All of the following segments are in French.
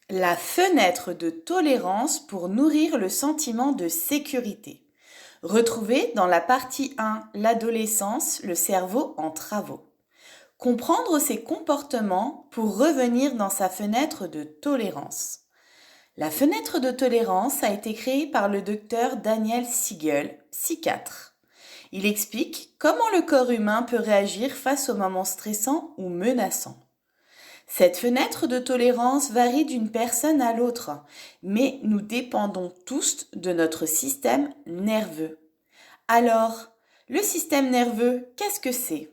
La fenêtre de tolérance pour nourrir le sentiment de sécurité. Retrouvez dans la partie 1, l'adolescence, le cerveau en travaux. Comprendre ses comportements pour revenir dans sa fenêtre de tolérance. La fenêtre de tolérance a été créée par le docteur Daniel Siegel, psychiatre. Il explique comment le corps humain peut réagir face aux moments stressants ou menaçants. Cette fenêtre de tolérance varie d'une personne à l'autre, mais nous dépendons tous de notre système nerveux. Alors, le système nerveux, qu'est-ce que c'est?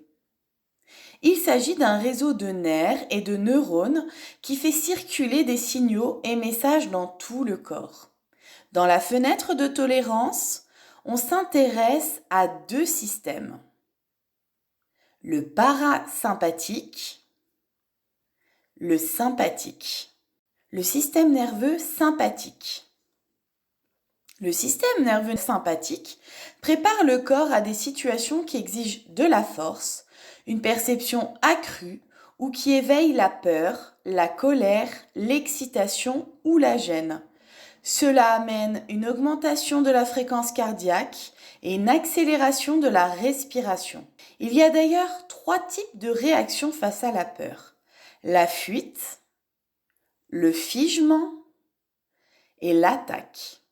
Il s'agit d'un réseau de nerfs et de neurones qui fait circuler des signaux et messages dans tout le corps. Dans la fenêtre de tolérance, on s'intéresse à deux systèmes. Le parasympathique, le sympathique. Le système nerveux sympathique. Le système nerveux sympathique prépare le corps à des situations qui exigent de la force, une perception accrue ou qui éveillent la peur, la colère, l'excitation ou la gêne. Cela amène une augmentation de la fréquence cardiaque et une accélération de la respiration. Il y a d'ailleurs 3 types de réactions face à la peur. La fuite, le figement et l'attaque.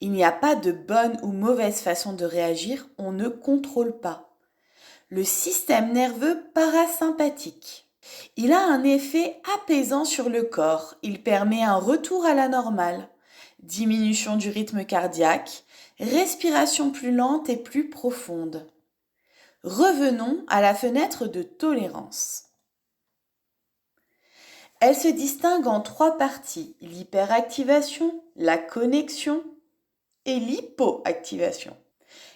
Il n'y a pas de bonne ou mauvaise façon de réagir, on ne contrôle pas. Le système nerveux parasympathique. Il a un effet apaisant sur le corps, il permet un retour à la normale, diminution du rythme cardiaque, respiration plus lente et plus profonde. Revenons à la fenêtre de tolérance. Elle se distingue en 3 parties, l'hyperactivation, la connexion et l'hypoactivation.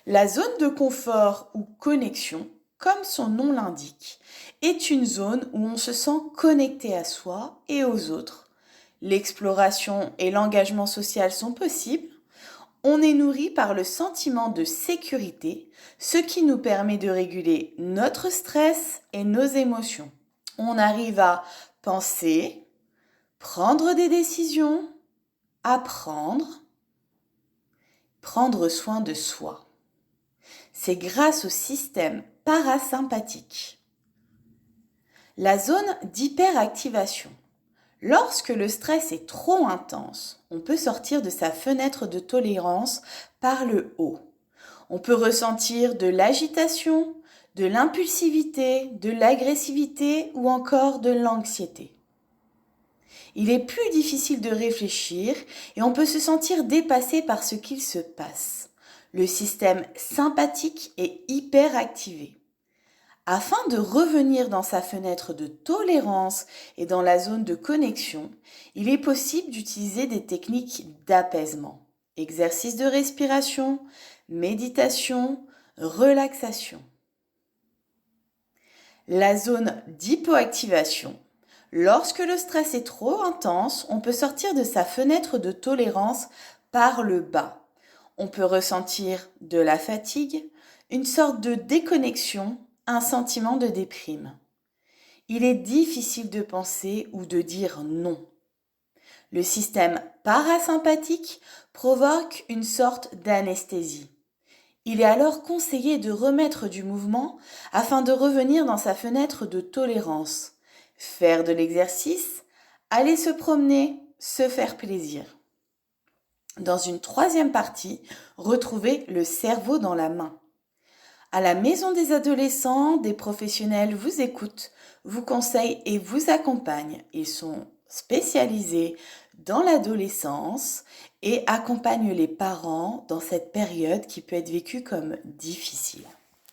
La zone de confort ou connexion, comme son nom l'indique, est une zone où on se sent connecté à soi et aux autres. L'exploration et l'engagement social sont possibles. On est nourri par le sentiment de sécurité, ce qui nous permet de réguler notre stress et nos émotions. On arrive à penser, prendre des décisions, apprendre, prendre soin de soi. C'est grâce au système parasympathique. La zone d'hyperactivation. Lorsque le stress est trop intense, on peut sortir de sa fenêtre de tolérance par le haut. On peut ressentir de l'agitation, de l'impulsivité, de l'agressivité ou encore de l'anxiété. Il est plus difficile de réfléchir et on peut se sentir dépassé par ce qu'il se passe. Le système sympathique est hyperactivé. Afin de revenir dans sa fenêtre de tolérance et dans la zone de connexion, il est possible d'utiliser des techniques d'apaisement. Exercice de respiration, méditation, relaxation. La zone d'hypoactivation. Lorsque le stress est trop intense, on peut sortir de sa fenêtre de tolérance par le bas. On peut ressentir de la fatigue, une sorte de déconnexion, un sentiment de déprime. Il est difficile de penser ou de dire non. Le système parasympathique provoque une sorte d'anesthésie. Il est alors conseillé de remettre du mouvement afin de revenir dans sa fenêtre de tolérance. Faire de l'exercice, aller se promener, se faire plaisir. Dans une 3e partie, retrouvez le cerveau dans la main. À la Maison des adolescents, des professionnels vous écoutent, vous conseillent et vous accompagnent. Ils sont spécialisés dans l'adolescence et accompagnent les parents dans cette période qui peut être vécue comme difficile.